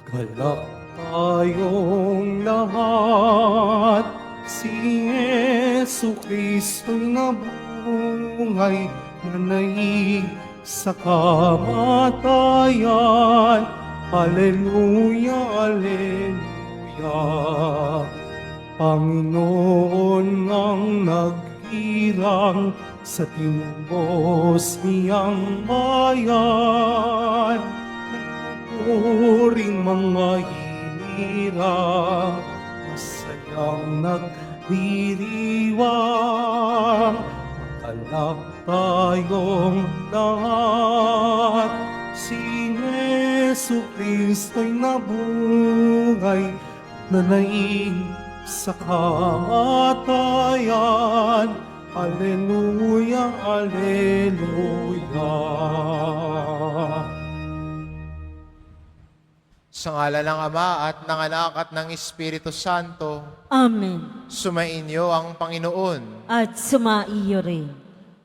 Galak tayong lahat, si Yesu Kristo'y nabuhay, nanay sa kamatayan. Alleluia, Alleluia. Panginoon ang naghirang sa timbos niyang bayan. Nagpupuring mga hinirang, masayang nagdiriwang. Makalak tayong lahat, si Yesu Kristo'y nabuhay, nanaig sa kamatayan. Alleluia, Alleluia. Sa ngala ng Ama at ng Anak at ng Espiritu Santo, Amen. sumainyo ang Panginoon. At sumaiyo rin.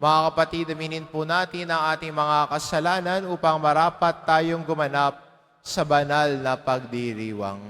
Mga kapatid, aminin po natin ang ating mga kasalanan upang marapat tayong gumanap sa banal na pagdiriwang.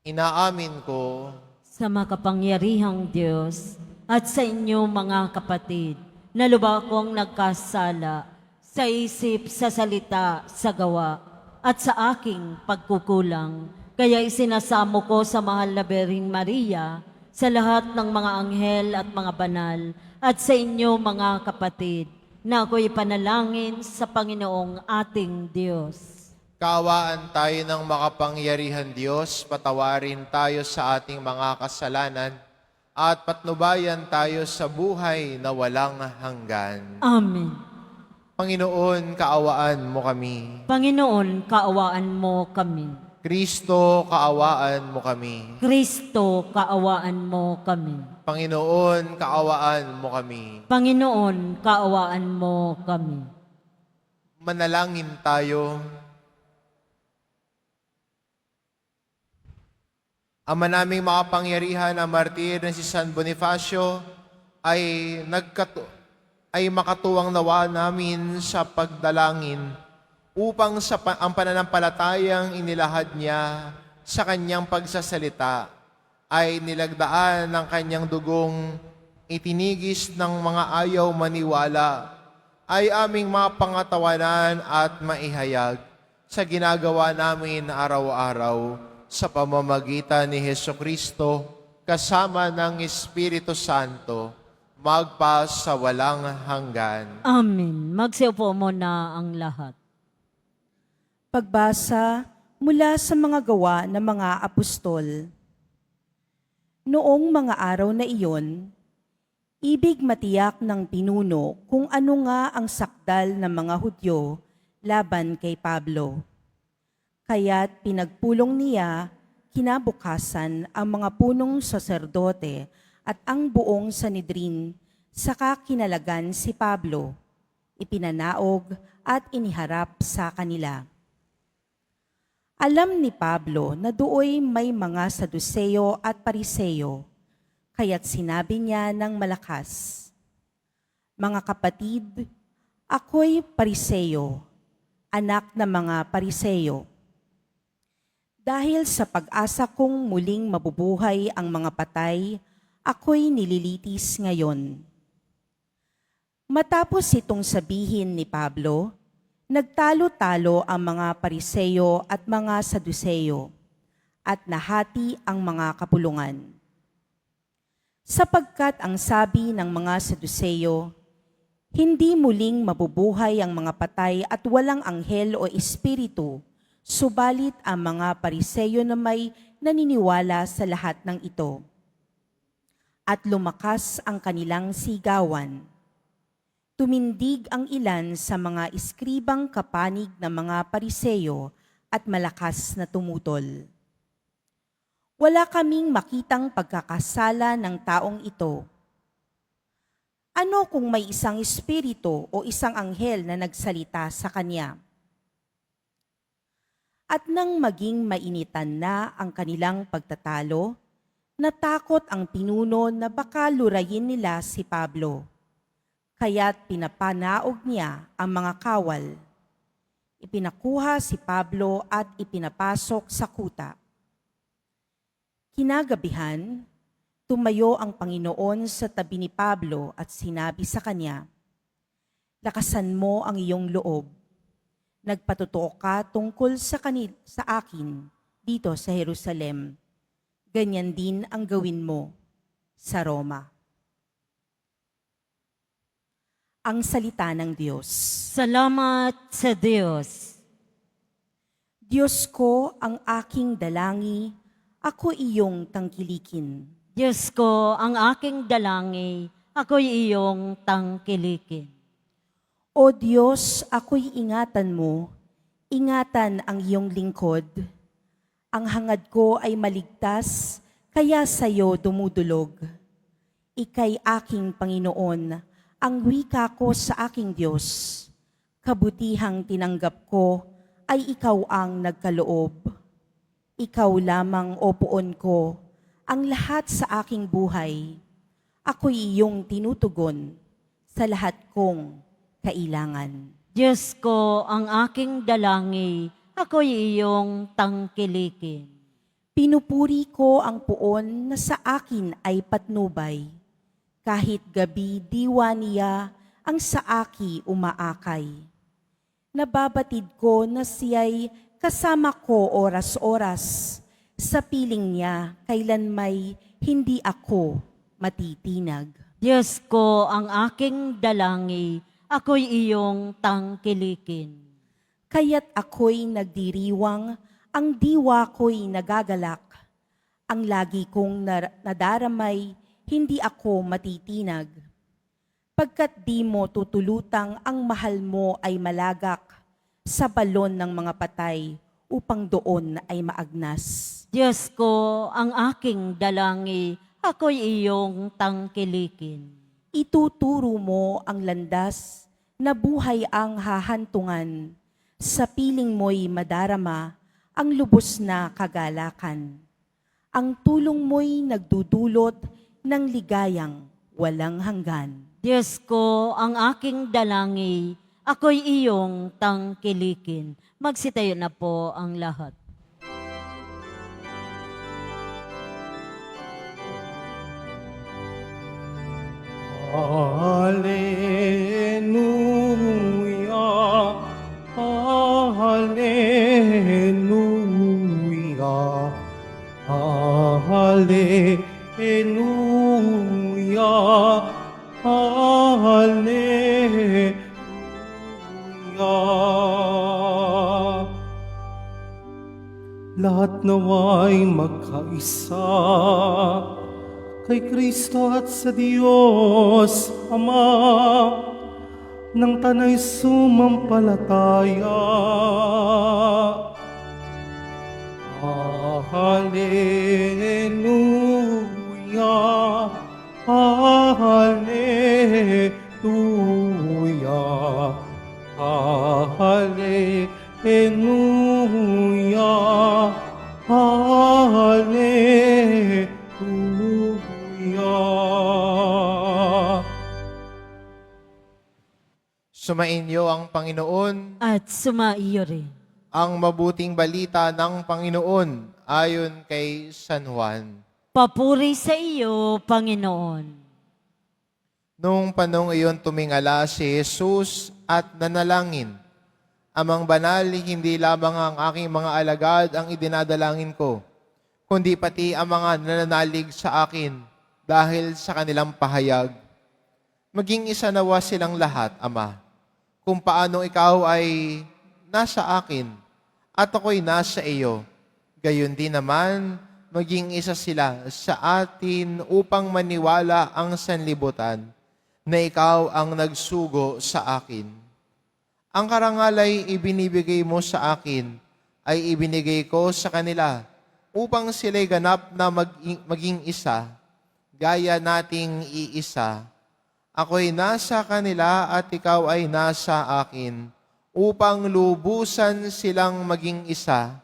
Inaamin ko Sa makapangyarihang Diyos at sa inyo mga kapatid, na lubha kong nagkasala sa isip, sa salita, sa gawa, at sa aking pagkukulang. Kaya isinasamo ko sa mahal na Birheng Maria, sa lahat ng mga anghel at mga banal, at sa inyo mga kapatid, na ako'y panalangin sa Panginoong ating Diyos. kaawaan tayo ng makapangyarihan Diyos, patawarin tayo sa ating mga kasalanan, at patnubayan tayo sa buhay na walang hanggan. Amen. Panginoon, kaawaan mo kami. Panginoon, kaawaan mo kami. Kristo, kaawaan mo kami. Kristo, kaawaan mo kami. Panginoon, kaawaan mo kami. Panginoon, kaawaan mo kami. Manalangin tayo. Ama naming makapangyarihan, ang martir na si San Bonifacio ay makatuwang nawa namin sa pagdalangin upang ang pananampalatayang inilahad niya sa kanyang pagsasalita ay nilagdaan ng kanyang dugong itinigis ng mga ayaw maniwala, ay aming mapangatawanan at maihayag sa ginagawa namin araw-araw sa pamamagitan ni Hesukristo kasama ng Espiritu Santo, magpa sa walang hanggan. Amen. Magsiupo muna ang lahat. Pagbasa mula sa mga gawa ng mga apostol. Noong mga araw na iyon, ibig matiyak ng pinuno kung ano nga ang sakdal ng mga Hudyo laban kay Pablo. Kaya't pinagpulong niya kinabukasan ang mga punong saserdote at ang buong Sanhedrin, saka kinalagan si Pablo, ipinanaog at iniharap sa kanila. Alam ni Pablo na dooy may mga Saduseyo at Pariseyo, kaya't sinabi niya ng malakas, "Mga kapatid, ako'y Pariseyo, anak ng mga Pariseyo. Dahil sa pag-asa kong muling mabubuhay ang mga patay, ako'y nililitis ngayon." Matapos itong sabihin ni Pablo, nagtalo-talo ang mga Pariseyo at mga Saduseyo, at nahati ang mga kapulungan. Sapagkat ang sabi ng mga Saduseyo, hindi muling mabubuhay ang mga patay at walang anghel o espiritu, subalit ang mga Pariseyo na may naniniwala sa lahat ng ito. At lumakas ang kanilang sigawan. Tumindig ang ilan sa mga iskribang kapanig ng mga Pariseyo at malakas na tumutol. Wala kaming makitang pagkakasala ng taong ito. Ano kung may isang espiritu o isang anghel na nagsalita sa kanya? At nang maging mainitan na ang kanilang pagtatalo, natakot ang pinuno na baka lurayin nila si Pablo. kaya't pinapanaog niya ang mga kawal. Ipinakuha si Pablo at ipinapasok sa kuta. Kinagabihan, tumayo ang Panginoon sa tabi ni Pablo at sinabi sa kanya, "Lakasan mo ang iyong loob. Nagpatotoo ka tungkol sa akin dito sa Jerusalem. Ganyan din ang gawin mo sa Roma." Ang salita ng Diyos. Salamat sa Diyos. Diyos ko ang aking dalangi, ako iyong tangkilikin. Diyos ko, ang aking dalangi, ako'y iyong tangkilikin. O Diyos, ako'y ingatan mo, ingatan ang iyong lingkod. Ang hangad ko ay maligtas, kaya sa'yo dumudulog. Ika'y aking Panginoon, ang wika ko sa aking Diyos. Kabutihang tinanggap ko ay ikaw ang nagkaloob. Ikaw lamang, o Poon ko, ang lahat sa aking buhay. Ako'y iyong tinutugon sa lahat kong kailangan. Diyos ko, ang aking dalangi, ako'y iyong tangkilikin. Pinupuri ko ang Poon na sa akin ay patnubay. Kahit gabi diwa niya ang sa aki umaakay. Nababatid ko na siya'y kasama ko oras-oras. Sa piling niya kailan may hindi ako matitinag. Diyos ko, ang aking dalangi, ako'y iyong tangkilikin. Kaya't ako'y nagdiriwang, ang diwa ko'y nagagalak. Ang lagi kong nadaramay, hindi ako matitinag. Pagkat di mo tutulutang ang mahal mo ay malagak sa balon ng mga patay upang doon ay maagnas. Diyos ko, ang aking dalangi, ako'y iyong tangkilikin. Ituturo mo ang landas na buhay ang hahantungan. Sa piling mo'y madarama ang lubos na kagalakan. Ang tulong mo'y nagdudulot ng ligayang walang hanggan. Diyos ko, ang aking dalangi, ako'y iyong tangkilikin. Magsitayo na po ang lahat. Hallelujah, Hallelujah, Hallelujah, Hallelujah. Lahat nawa'y magkaisa kay Kristo at sa Diyos Ama ng tanay sumampalataya. Hallelujah, Hallelujah, Hallelujah, Hallelujah. Sumainyo ang Panginoon, At sumaiyo rin. ang mabuting balita ng Panginoon ayon kay San Juan. Papuri sa iyo, Panginoon. Noong panong iyon tumingala si Jesus at nanalangin, "Amang banal, hindi lamang ang aking mga alagad ang idinadalangin ko, kundi pati ang mga nananalig sa akin dahil sa kanilang pahayag. Maging isa nawa silang lahat, Ama, kung paano ikaw ay nasa akin at ako'y nasa iyo. Gayon din naman, maging isa sila sa atin upang maniwala ang sanlibutan na ikaw ang nagsugo sa akin. Ang karangal ay ibinibigay mo sa akin, ay ibinigay ko sa kanila upang sila'y ganap na maging isa, gaya nating iisa. Ako'y nasa kanila at ikaw ay nasa akin, upang lubusan silang maging isa,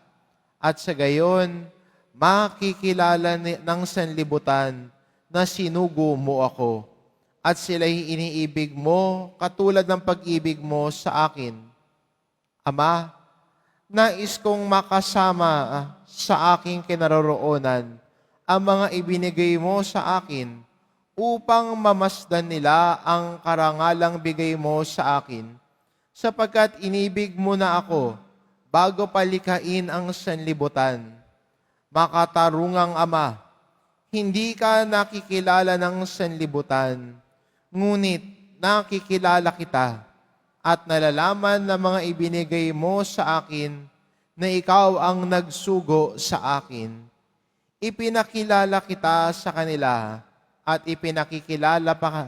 at sa gayon, makikilala ng sanlibutan na sinugo mo ako, at sila'y iniibig mo katulad ng pag-ibig mo sa akin. Ama, nais kong makasama sa aking kinaroroonan ang mga ibinigay mo sa akin upang mamasdan nila ang karangalang bigay mo sa akin, sapagkat inibig mo na ako bago palikain ang sanlibutan. Makatarungang Ama, hindi ka nakikilala ng sanlibutan, ngunit nakikilala kita at nalalaman ng mga ibinigay mo sa akin na ikaw ang nagsugo sa akin. Ipinakilala kita sa kanila at ipinakikilala pa ka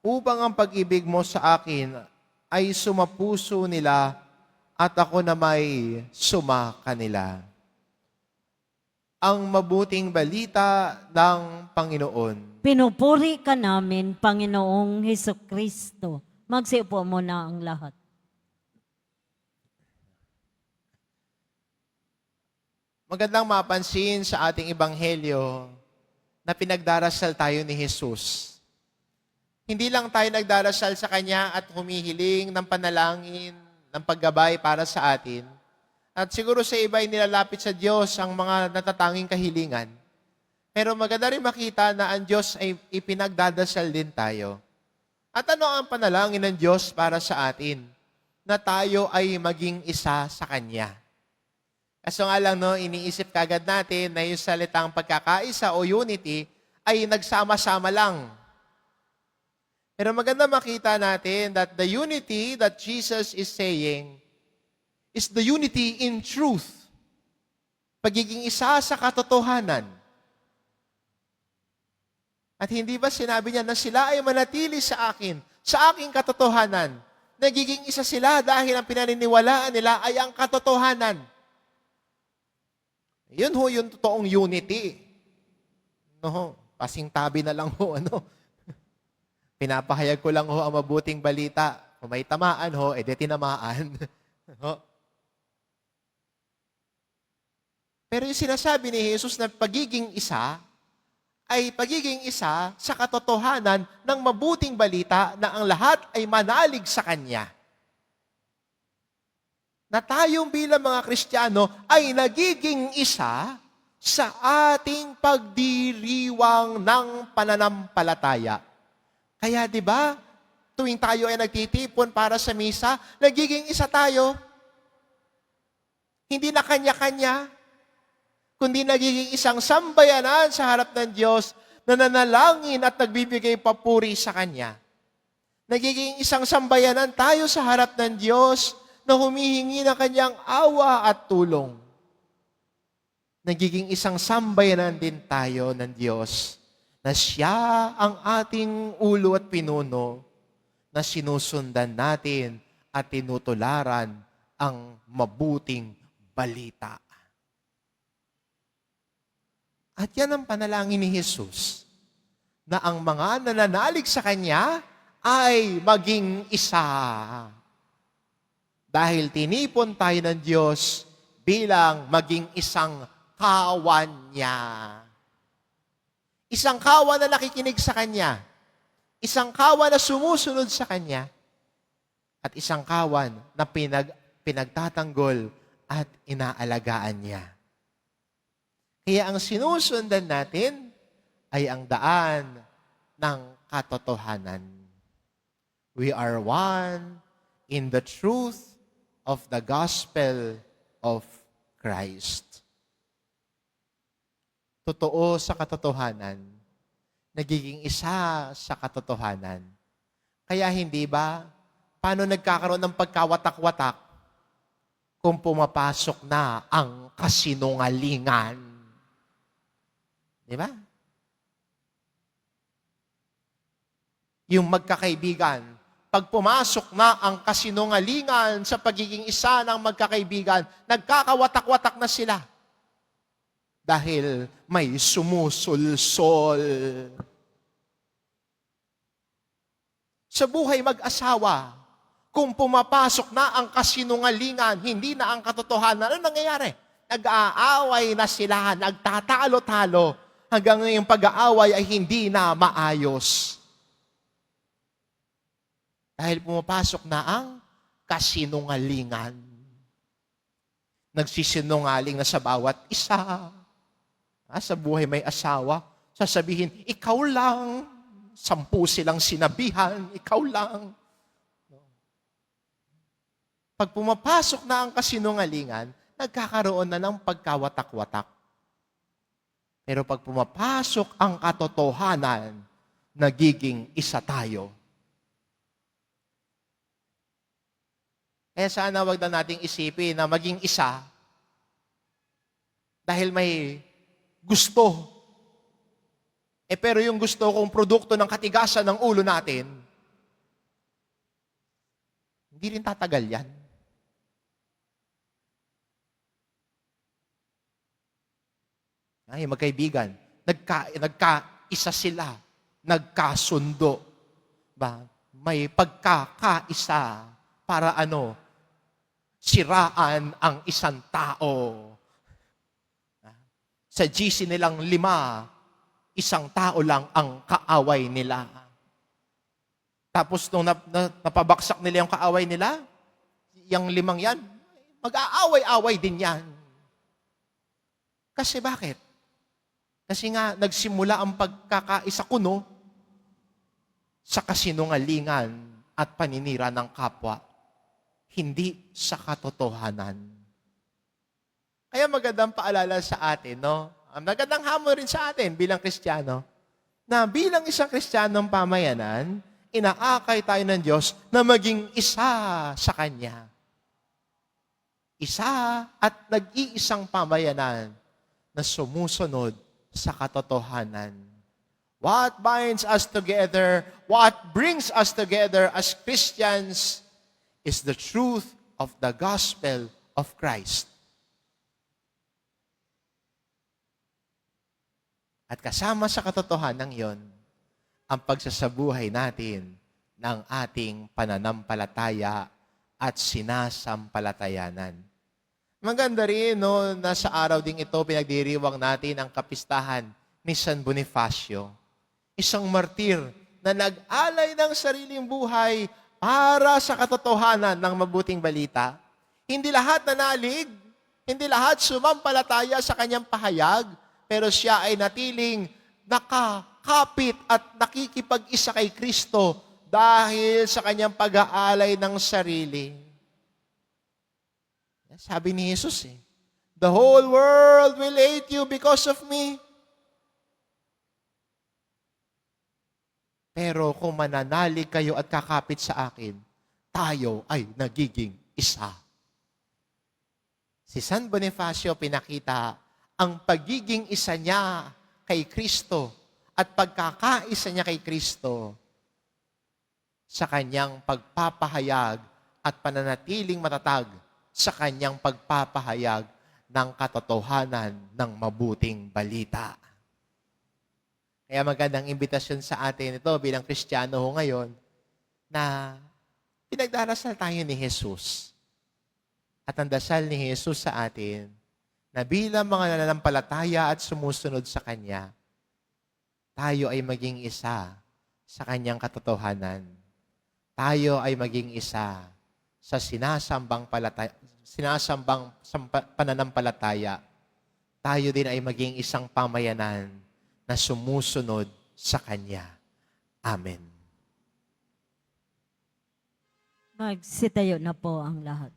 upang ang pag-ibig mo sa akin ay sumapuso nila at ako na may suma kanila. Ang mabuting balita ng Panginoon. Pinupuri ka namin, Panginoong Hesukristo. Magsiupo muna ang lahat. Magandang mapansin sa ating ebanghelyo na pinagdarasal tayo ni Jesus. Hindi lang tayo nagdarasal sa Kanya at humihiling ng panalangin, ng paggabay para sa atin. At siguro sa iba ay nilalapit sa Diyos ang mga natatanging kahilingan. Pero maganda rin makita na ang Diyos ay ipinagdadasal din tayo. At ano ang panalangin ng Diyos para sa atin? Na tayo ay maging isa sa Kanya. Kaso nga lang, no, iniisip kagad natin na yung salitang pagkakaisa o unity ay nagsama-sama lang. Pero maganda makita natin that the unity that Jesus is saying is the unity in truth. Pagiging isa sa katotohanan. At hindi ba sinabi niya na sila ay manatili sa akin, sa aking katotohanan? Nagiging isa sila dahil ang pinaniniwalaan nila ay ang katotohanan. Yun ho yung totoong unity. No, pasingtabi na lang ho, ano. Pinapahayag ko lang ho ang mabuting balita. Kung may tamaan ho, edi tinamaan. Ho. Pero yung sinasabi ni Jesus na pagiging isa, ay pagiging isa sa katotohanan ng mabuting balita na ang lahat ay manalig sa Kanya. Na tayong bilang mga Kristiyano ay nagiging isa sa ating pagdiriwang ng pananampalataya. Kaya 'di ba, tuwing tayo ay nagtitipon para sa misa, nagiging isa tayo. Hindi na kanya-kanya, kundi nagiging isang sambayanan sa harap ng Diyos na nanalangin at nagbibigay papuri sa Kanya. Nagiging isang sambayanan tayo sa harap ng Diyos na humihingi ng Kanyang awa at tulong. Nagiging isang sambayanan din tayo ng Diyos na Siya ang ating ulo at pinuno na sinusundan natin at tinutularan ang mabuting balita. At yan ang panalangin ni Jesus, na ang mga nananalig sa Kanya ay maging isa. Dahil tinipon tayo ng Diyos bilang maging isang kawan niya. Isang kawan na nakikinig sa Kanya. Isang kawan na sumusunod sa Kanya. At isang kawan na pinagtatanggol at inaalagaan niya. Kaya ang sinusundan natin ay ang daan ng katotohanan. We are one in the truth of the gospel of Christ. Totoo sa katotohanan, nagiging isa sa katotohanan. Kaya hindi ba, paano nagkakaroon ng pagkawatak-watak kung pumapasok na ang kasinungalingan? Di ba? Yung magkakaibigan, pag pumasok na ang kasinungalingan sa pagiging isa ng magkakaibigan, nagkakawatak-watak na sila. Dahil may sumusulsol. Sa buhay mag-asawa, kung pumapasok na ang kasinungalingan, hindi na ang katotohanan, ano nangyayari? Nag-aaway na sila, nagtatalo-talo, hanggang yung pag-aaway ay hindi na maayos. Dahil pumapasok na ang kasinungalingan. Nagsisinungaling na sa bawat isa. Sa buhay may asawa, sasabihin, ikaw lang. 10 silang sinabihan, ikaw lang. Pag pumapasok na ang kasinungalingan, nagkakaroon na ng pagkawatak-watak. Pero pag pumapasok ang katotohanan, nagiging isa tayo. Kaya sana wag na nating isipin na maging isa dahil may gusto. Pero yung gusto kong produkto ng katigasan ng ulo natin, hindi rin tatagal yan. Ay, magkaibigan, nagkaisa sila, nagkasundo. Ba? May pagkakaisa para siraan ang isang tao. Sa GC nilang 5, isang tao lang ang kaaway nila. Tapos nung napabaksak nila yung kaaway nila, yung 5 yan, mag-aaway-away din yan. Kasi bakit? Kasi nga, nagsimula ang pagkakaisa kuno sa kasinungalingan at paninira ng kapwa, hindi sa katotohanan. Kaya magandang paalala sa atin, no? Magandang hamon rin sa atin bilang Kristiyano, na bilang isang Kristiyanong pamayanan, inaakay tayo ng Diyos na maging isa sa Kanya. Isa at nag-iisang pamayanan na sumusunod sa katotohanan. What binds us together, what brings us together as Christians is the truth of the gospel of Christ. At kasama sa katotohanan yon, ang pagsasabuhay natin ng ating pananampalataya at sinasampalatayanan. Maganda rin, no, na sa araw ding ito, pinagdiriwang natin ang kapistahan ni San Bonifacio. Isang martir na nag-alay ng sariling buhay para sa katotohanan ng mabuting balita. Hindi lahat nanalig, hindi lahat sumampalataya sa kanyang pahayag, pero siya ay natiling nakakapit at nakikipag-isa kay Kristo dahil sa kanyang pag-aalay ng sarili. Sabi ni Jesus, the whole world will hate you because of me. Pero kung mananalig kayo at kakapit sa akin, tayo ay nagiging isa. Si San Bonifacio pinakita ang pagiging isa niya kay Kristo at pagkakaisa niya kay Kristo sa kanyang pagpapahayag at pananatiling matatag sa kanyang pagpapahayag ng katotohanan ng mabuting balita. Kaya magandang imbitasyon sa atin ito bilang Kristiyano ho ngayon na pinagdarasal tayo ni Jesus. At ang dasal ni Jesus sa atin na bilang mga nananampalataya at sumusunod sa Kanya, tayo ay maging isa sa Kanyang katotohanan. Tayo ay maging isa sa sinasambang pananampalataya. Tayo din ay maging isang pamayanan na sumusunod sa Kanya. Amen. Magsitayo na po ang lahat.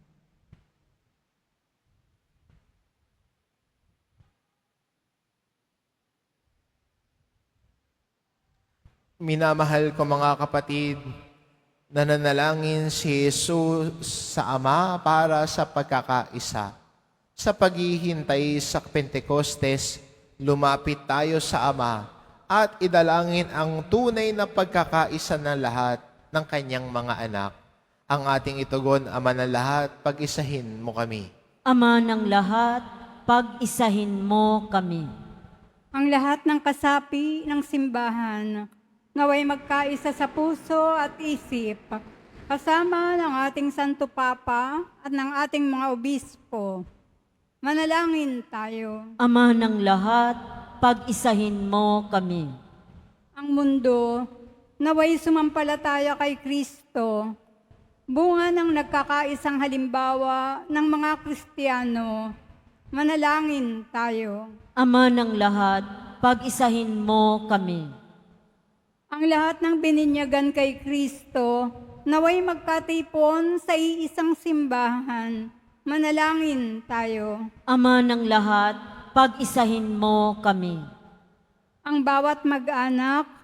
Minamahal ko mga kapatid, nananalangin si Jesus sa Ama para sa pagkakaisa. Sa paghihintay sa Pentecostes, lumapit tayo sa Ama at idalangin ang tunay na pagkakaisa ng lahat ng kanyang mga anak. Ang ating itugon, Ama ng lahat, pag-isahin mo kami. Ama ng lahat, pag-isahin mo kami. Ang lahat ng kasapi ng simbahan, naway magkaisa sa puso at isip, kasama ng ating Santo Papa at ng ating mga obispo. Manalangin tayo. Ama ng lahat, pag-isahin mo kami. Ang mundo, naway sumampalataya kay Kristo, bunga ng nagkakaisang halimbawa ng mga Kristiyano. Manalangin tayo. Ama ng lahat, pag-isahin mo kami. Ang lahat ng bininyagan kay Kristo, naway magkatipon sa iisang simbahan. Manalangin tayo. Ama ng lahat, pag-isahin mo kami. Ang bawat mag-anak,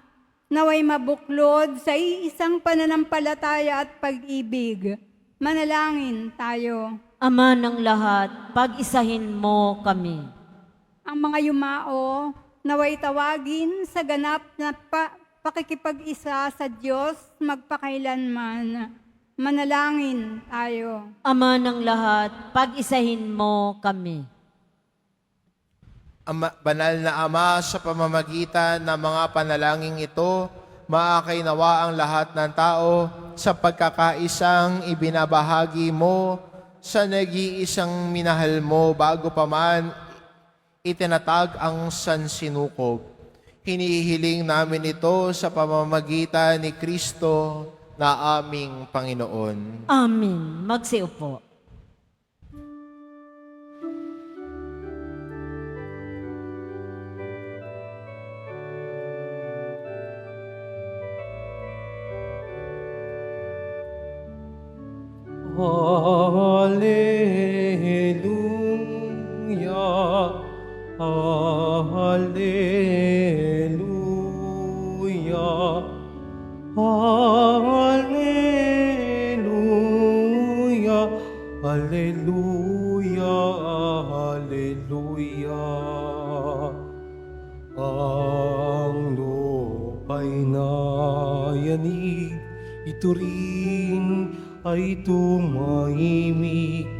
naway mabuklod sa iisang pananampalataya at pag-ibig. Manalangin tayo. Ama ng lahat, pag-isahin mo kami. Ang mga yumao, naway tawagin sa ganap na pakikipag-isa sa Diyos magpakailanman. Manalangin tayo. Ama ng lahat, pag-isahin mo kami. Banal na Ama, sa pamamagitan ng mga panalangin ito, maakay nawa ang lahat ng tao sa pagkakaisang ibinabahagi mo sa nag-iisang minahal mo bago pa man itinatag ang sansinukob. Hinihiling namin ito sa pamamagitan ni Kristo na aming Panginoon. Amen. Magsiupo. Hallelujah, Hallelujah, Hallelujah, Hallelujah, Hallelujah. Ang lupa'y nayanig, ito rin ay tumahimik,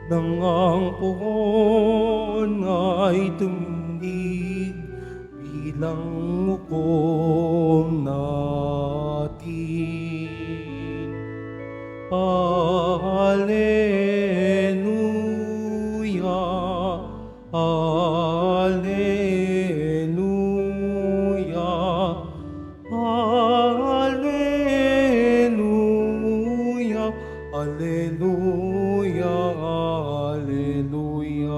nang ang puhon ay tumindig bilang hukom natin. Hallelujah, Hallelujah, Hallelujah, Hallelujah, Hallelujah.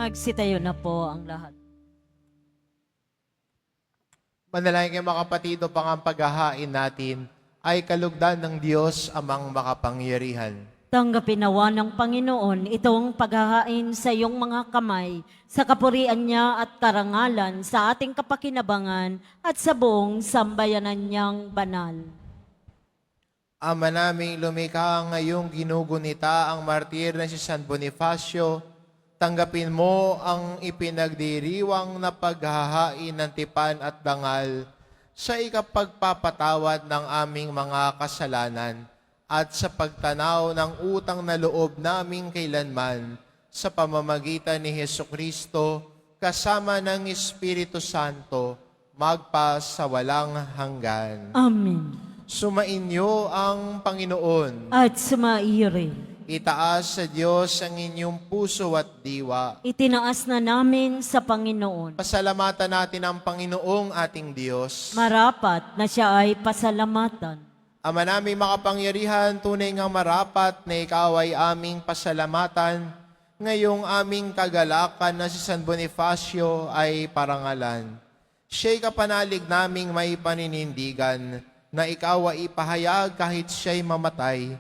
Magsitayo na po ang lahat. Manalangin kayo mga kapatid, upang ang paghahain natin ay kalugdan ng Diyos amang makapangyarihan. Tanggapin nawa ng Panginoon itong paghahain sa iyong mga kamay, sa kapurian niya at karangalan, sa ating kapakinabangan at sa buong sambayanan niyang banal. Ama naming lumikha, ngayong ginugunita ang martir na si San Bonifacio, tanggapin mo ang ipinagdiriwang na paghahain ng tipan at dangal sa ikapagpapatawad ng aming mga kasalanan at sa pagtanaw ng utang na loob naming kailanman sa pamamagitan ni Hesukristo kasama ng Espiritu Santo magpa sa walang hanggan. Amen. Sumainyo ang Panginoon. At sumairin. Itaas sa Diyos ang inyong puso at diwa. Itinaas na namin sa Panginoon. Pasalamatan natin ang Panginoong ating Diyos. Marapat na siya ay pasalamatan. Ama naming makapangyarihan, tunay nga marapat na ikaw ay aming pasalamatan. Ngayong aming kagalakan na si San Bonifacio ay parangalan. Siya'y kapanalig naming may paninindigan na ikaw ay ipahayag kahit siya'y mamatay,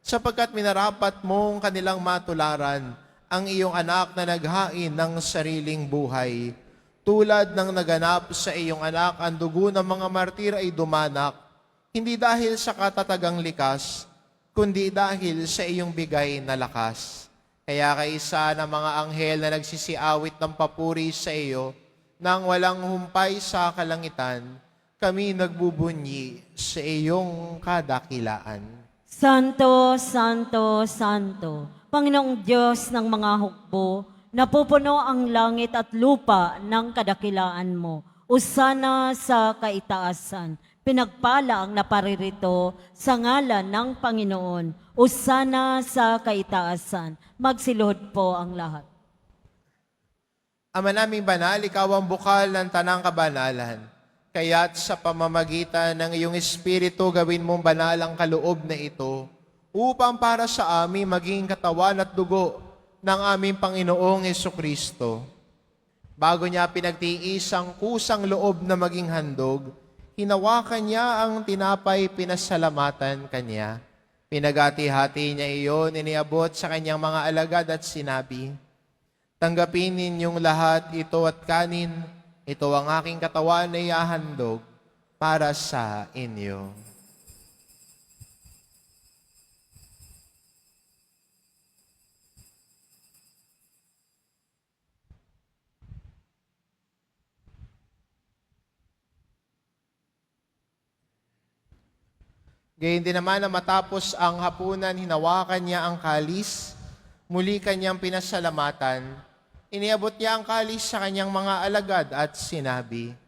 sapagkat minarapat mong kanilang matularan ang iyong anak na naghain ng sariling buhay. Tulad ng naganap sa iyong anak, ang dugo ng mga martir ay dumanak, hindi dahil sa katatagang likas, kundi dahil sa iyong bigay na lakas. Kaya kaisa ng mga anghel na nagsisiawit ng papuri sa iyo, nang walang humpay sa kalangitan, kami nagbubunyi sa iyong kadakilaan. Santo, Santo, Santo, Panginoong Diyos ng mga hukbo, napupuno ang langit at lupa ng kadakilaan mo. Usana sa kaitaasan. Pinagpala ang naparirito sa ngalan ng Panginoon. Usana sa kaitaasan. Magsiluhod po ang lahat. Ama naming banal, ikaw ang bukal ng tanang kabanalan. Kaya't sa pamamagitan ng iyong Espiritu, gawin mong banal ang kaloob na ito, upang para sa amin maging katawan at dugo ng aming Panginoong Hesukristo. Bago niya pinagtiis ang kusang loob na maging handog, hinawakan niya ang tinapay, pinasalamatan kanya. Pinagati-hati niya iyon, iniabot sa kanyang mga alagad at sinabi, "Tanggapin ninyong lahat ito at kanin, ito ang aking katawan na ihahandog para sa inyo." Gayun din naman na matapos ang hapunan, hinawakan niya ang kalis, muli kanyang pinasalamatan, iniabot niya ang kalis sa kanyang mga alagad at sinabi,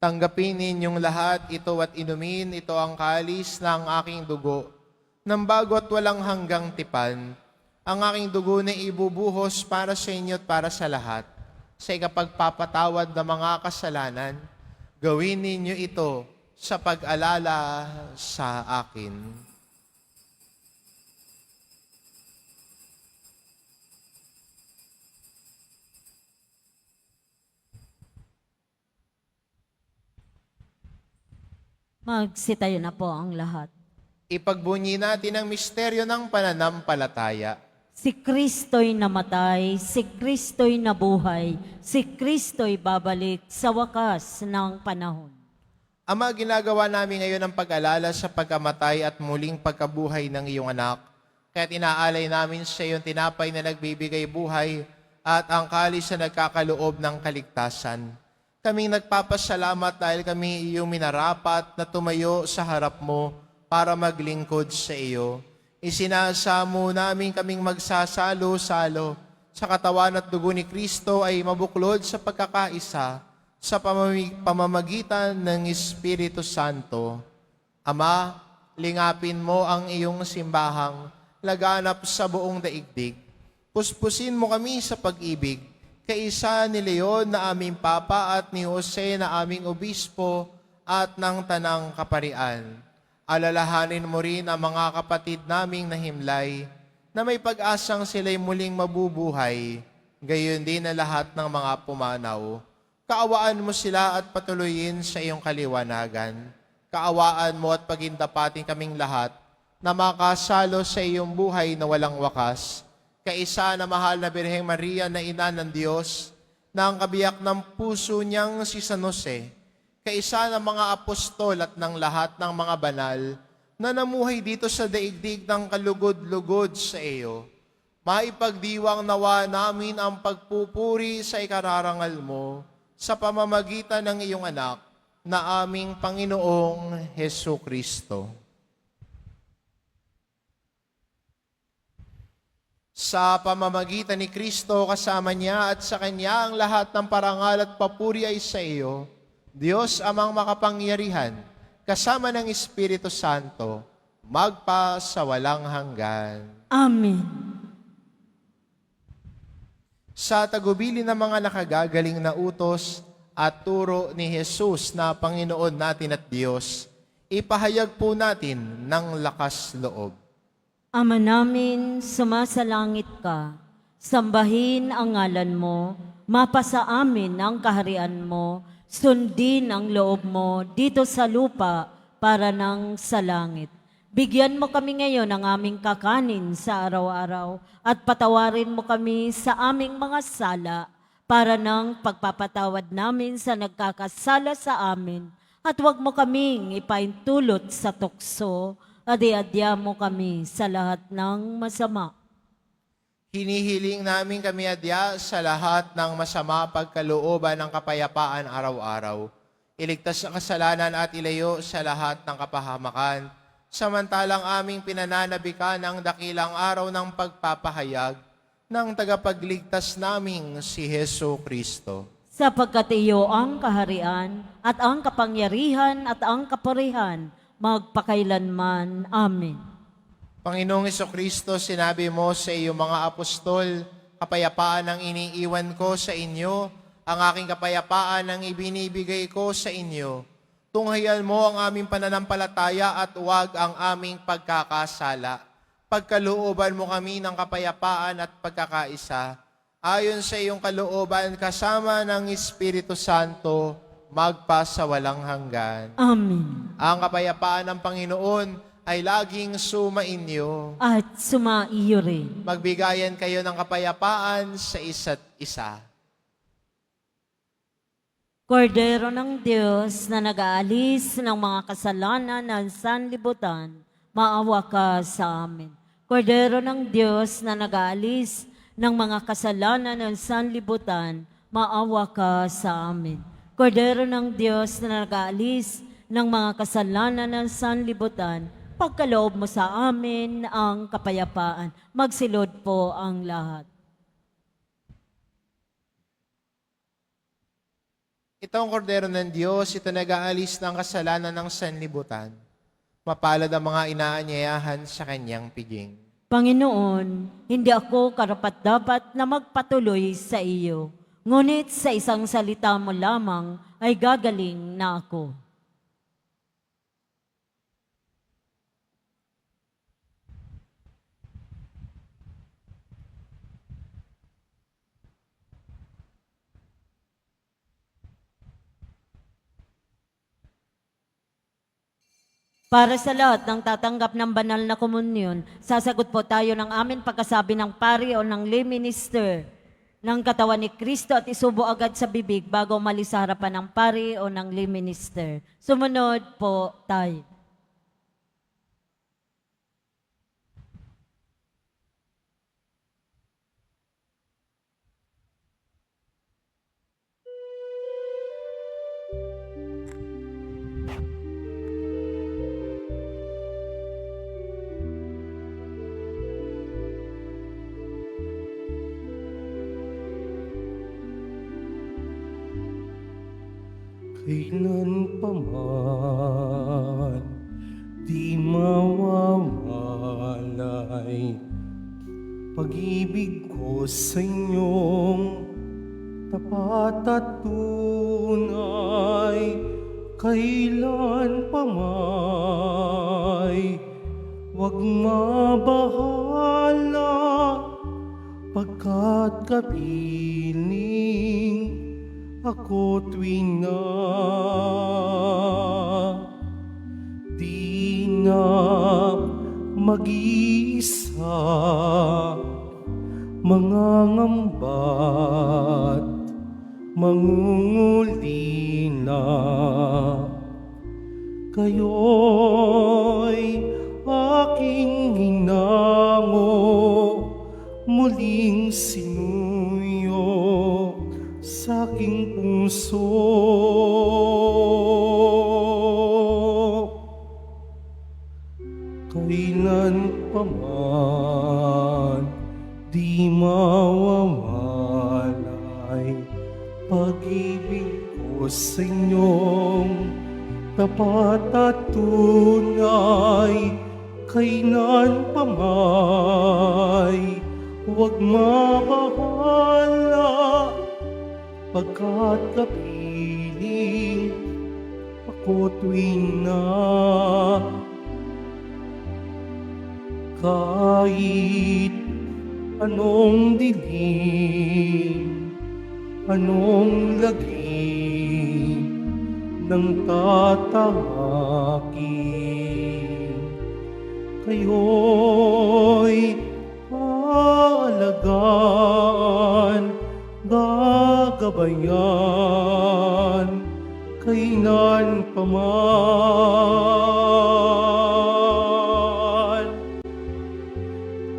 "Tanggapin ninyong lahat ito at inumin, ito ang kalis ng aking dugo, ng bago at walang hanggang tipan, ang aking dugo na ibubuhos para sa inyo at para sa lahat, sa ikapagpapatawad ng mga kasalanan. Gawin ninyo ito sa pag-alala sa akin." Magsitayo na po ang lahat. Ipagbunyi natin ang misteryo ng pananampalataya. Si Kristo'y namatay, si Kristo'y nabuhay, si Kristo'y babalik sa wakas ng panahon. Ama, ginagawa namin ngayon ang pag-alala sa pagkamatay at muling pagkabuhay ng iyong anak. Kaya't inaalay namin sa iyong tinapay na nagbibigay buhay at ang kalis na nagkakaloob ng kaligtasan. Kaming nagpapasalamat dahil kami iyong minarapat na tumayo sa harap mo para maglingkod sa iyo. Isinasamo namin kaming magsasalo-salo sa katawan at dugo ni Kristo ay mabuklod sa pagkakaisa sa pamamagitan ng Espiritu Santo. Ama, lingapin mo ang iyong simbahang laganap sa buong daigdig. Puspusin mo kami sa pag-ibig, kaisa ni Leon na aming Papa at ni Jose na aming Obispo at ng Tanang Kaparian. Alalahanin mo rin ang mga kapatid naming nahimlay na may pag-asang sila'y muling mabubuhay, gayon din na lahat ng mga pumanaw. Kaawaan mo sila at patuloyin sa iyong kaliwanagan. Kaawaan mo at pagindapatin kaming lahat na makasalo sa iyong buhay na walang wakas. Kaisa na mahal na Birheng Maria na ina ng Diyos, na ang kabiyak ng puso niyang si San Jose, kaisa ng mga apostol at ng lahat ng mga banal na namuhay dito sa daigdig ng kalugod-lugod sa iyo. Maipagdiwang nawa namin ang pagpupuri sa ikararangal mo sa pamamagitan ng iyong anak na aming Panginoong Hesukristo. Sa pamamagitan ni Kristo, kasama niya at sa Kanya ang lahat ng parangal at papuri ay sa iyo, Diyos amang makapangyarihan, kasama ng Espiritu Santo, magpa sa walang hanggan. Amen. Sa tagubilin ng mga nakagagaling na utos at turo ni Jesus na Panginoon natin at Diyos, ipahayag po natin ng lakas loob. Ama namin, sumasalangit ka, sambahin ang ngalan mo, mapasa amin ang kaharian mo, sundin ang loob mo dito sa lupa para nang sa langit. Bigyan mo kami ngayon ng aming kakanin sa araw-araw at patawarin mo kami sa aming mga sala para ng pagpapatawad namin sa nagkakasala sa amin. At huwag mo kaming ipaintulot sa tukso at iadya mo kami sa lahat ng masama. Hinihiling namin kami adya sa lahat ng masama pagkalooban ng kapayapaan araw-araw. Iligtas sa kasalanan at ilayo sa lahat ng kapahamakan. Samantalang aming pinananabikan ang dakilang araw ng pagpapahayag ng tagapagligtas naming si Heso Kristo. sapagkat iyo ang kaharian at ang kapangyarihan at ang kapurihan magpakailanman. Amen. Panginoong Kristo, sinabi mo sa iyong mga apostol, kapayapaan ang iniiwan ko sa inyo, ang aking kapayapaan ang ibinibigay ko sa inyo. Tunghayan mo ang aming pananampalataya at huwag ang aming pagkakasala. Pagkalooban mo kami ng kapayapaan at pagkakaisa. Ayon sa iyong kalooban, kasama ng Espiritu Santo, magpasawalang hanggan. Amen. Ang kapayapaan ng Panginoon ay laging sumainyo. At sumaiyo rin. Magbigayan kayo ng kapayapaan sa isa't isa. Kordero ng Diyos na nag-aalis ng mga kasalanan ng sanlibutan, maawa ka sa amin. Kordero ng Diyos na nag-aalis ng mga kasalanan ng sanlibutan, maawa ka sa amin. Kordero ng Diyos na nag-aalis ng mga kasalanan ng sanlibutan, pagkaloob mo sa amin ang kapayapaan. Magsilod po ang lahat. Ito ang kordero ng Diyos, ito nag-aalis ng kasalanan ng sanlibutan. Mapalad ang mga inaanyayahan sa kanyang piging. Panginoon, hindi ako karapat-dapat na magpatuloy sa iyo, ngunit sa isang salita mo lamang ay gagaling na ako. Para sa lahat ng tatanggap ng banal na komunyon, sasagot po tayo ng amin pagkasabi ng pari o ng lay minister ng katawan ni Kristo at isubo agad sa bibig bago umalis sa harapan ng pari o ng lay minister. Sumunod po tayo. Kailan pa man di mawawalay pag-ibig ko sa inyong tapat at tunay. Kailan pa may wag mabahala pagkat kapiling ako tuwing na di na mag-iisa, mangangamba't mangungulila. Kayo'y aking hinango, muling sinuyo sa aking puso. Kailan pa man di mawawalay pag-ibig ko sa inyong tapat at tunay. Kailan pa may huwag mabahala pagkat kapiling ako tuwing na kahit anong dilim, anong lagim ng tatahakin, kayo'y aalagaan, gagabayan, kailan pa man,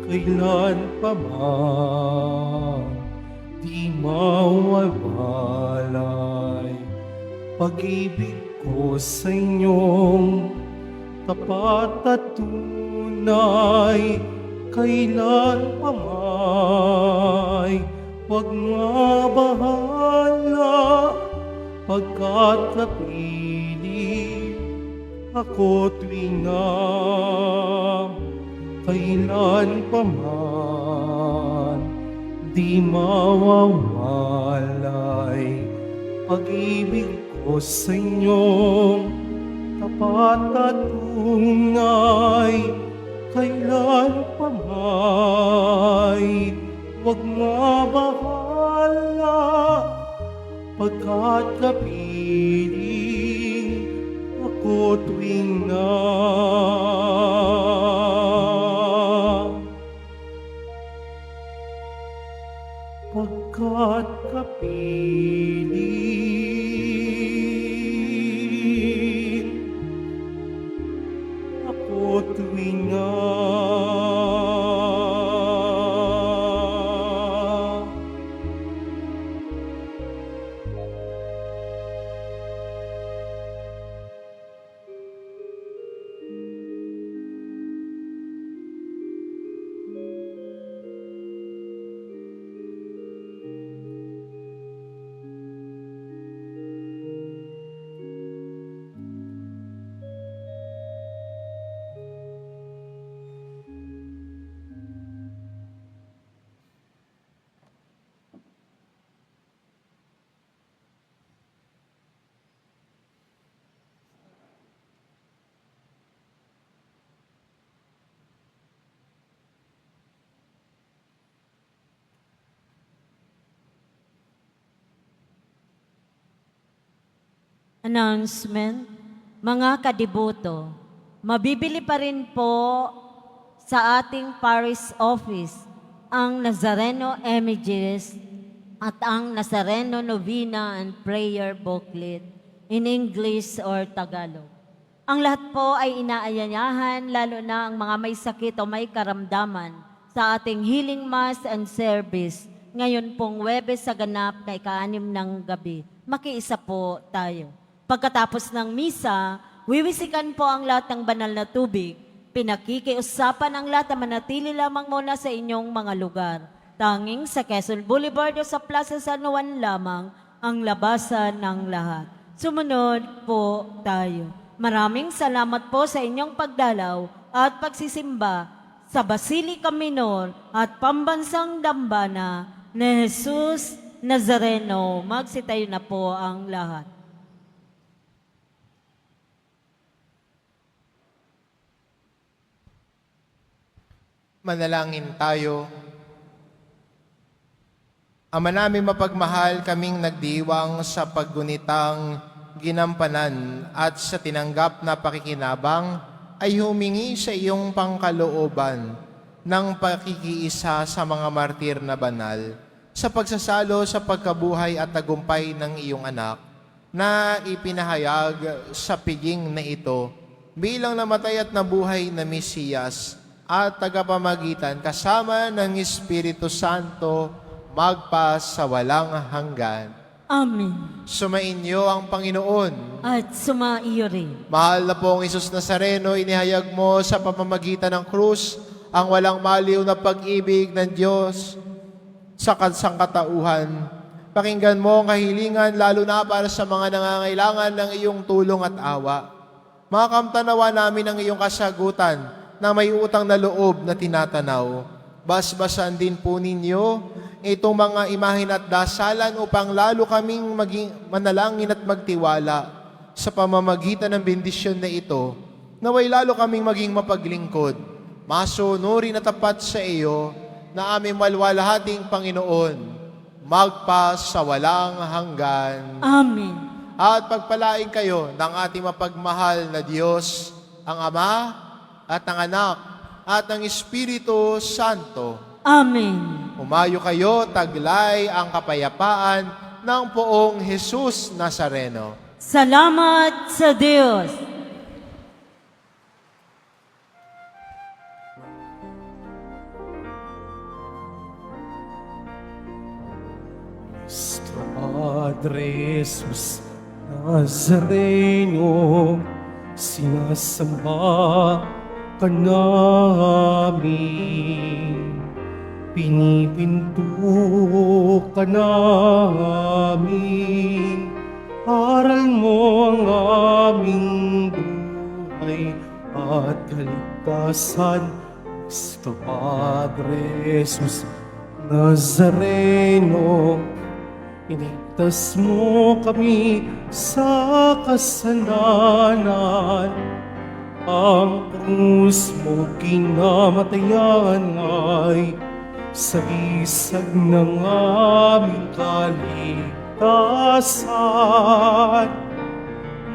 kailan pa man, di mawawalay pag-ibig ko sa inyong tapat at tunay. Kailan pa may wag mabahala pagkat napili ako tuwing na kailan pa man di mawawalay pag-ibig ko sa inyong tapat at tunay kailan pa may huwag mabahala pagkat kapiling ako tuwing na pagkat kapiling ako tuwing na Announcement, mga kadiboto, mabibili pa rin po sa ating parish office ang Nazareno Images at ang Nazareno Novena and Prayer Booklet in English or Tagalog. Ang lahat po ay inaayayahan, lalo na ang mga may sakit o may karamdaman sa ating healing mass and service ngayon pong Huwebes sa ganap na ika-6 ng gabi. Makiisa po tayo. Pagkatapos ng misa, wiwisikan po ang lahat ng banal na tubig. Pinakikiusapan ang lahat na manatili lamang muna sa inyong mga lugar. Tanging sa Quezon Boulevard o sa Plaza San Juan lamang ang labasan ng lahat. Sumunod po tayo. Maraming salamat po sa inyong pagdalaw at pagsisimba sa Basilica Minor at Pambansang Dambana ni Jesus Nazareno. Magsitayo na po ang lahat. Manalangin tayo. Ama namin mapagmahal, kaming nagdiwang sa paggunitang ginampanan at sa tinanggap na pakikinabang ay humingi sa iyong pangkalooban ng pakikiisa sa mga martir na banal sa pagsasalo sa pagkabuhay at tagumpay ng iyong anak na ipinahayag sa piging na ito bilang namatay at nabuhay na Mesiyas at tagapamagitan kasama ng Espiritu Santo magpa sa walang hanggan. Amen. Sumainyo ang Panginoon. At sumaiyo rin. Mahal na pong Isus Nazareno, inihayag mo sa pamamagitan ng krus ang walang maliw na pag-ibig ng Diyos sa sangkatauhan. Pakinggan mo ang kahilingan lalo na para sa mga nangangailangan ng iyong tulong at awa. Makamtanawa namin ang iyong kasagutan na may utang na loob na tinatanaw. Basbasan din po ninyo itong mga imahin at dasalan upang lalo kaming maging manalangin at magtiwala sa pamamagitan ng bendisyon na ito, naway lalo kaming maging mapaglingkod, masunurin at tapat sa iyo na aming malwalhating Panginoon, magpa sa walang hanggan. Amen. At pagpalain kayo ng ating mapagmahal na Diyos, ang Ama, at ng Anak, at ng Espiritu Santo. Amen. Umayo kayo, taglay ang kapayapaan ng poong Jesus Nazareno. Salamat sa Diyos. Padre Jesus Nazareno, sinasamba ka namin, pinipinto ka namin, aral mo ang aming buhay at kaligtasan. Cristo Padre Jesus Nazareno, iligtas mo kami sa kasalanan. Ang krus mo kinamatayan ay sagisag ng aming kaligtasan.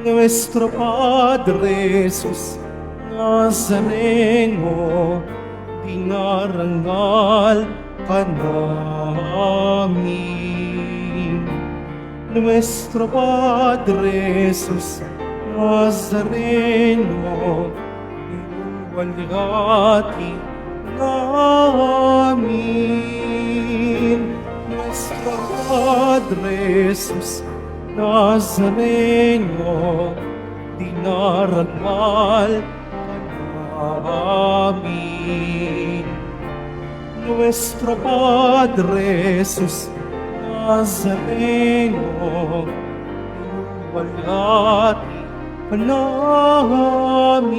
Nuestro Padre Jesus Nazareno, dinarangal ka namin. Nuestro Padre Jesus Nazareno, inuwalhati namin. Nuestro Padre Jesus Nazareno, dinarangal ka namin. Nuestro Padre Jesus Nazareno, inuwalhati ka namin.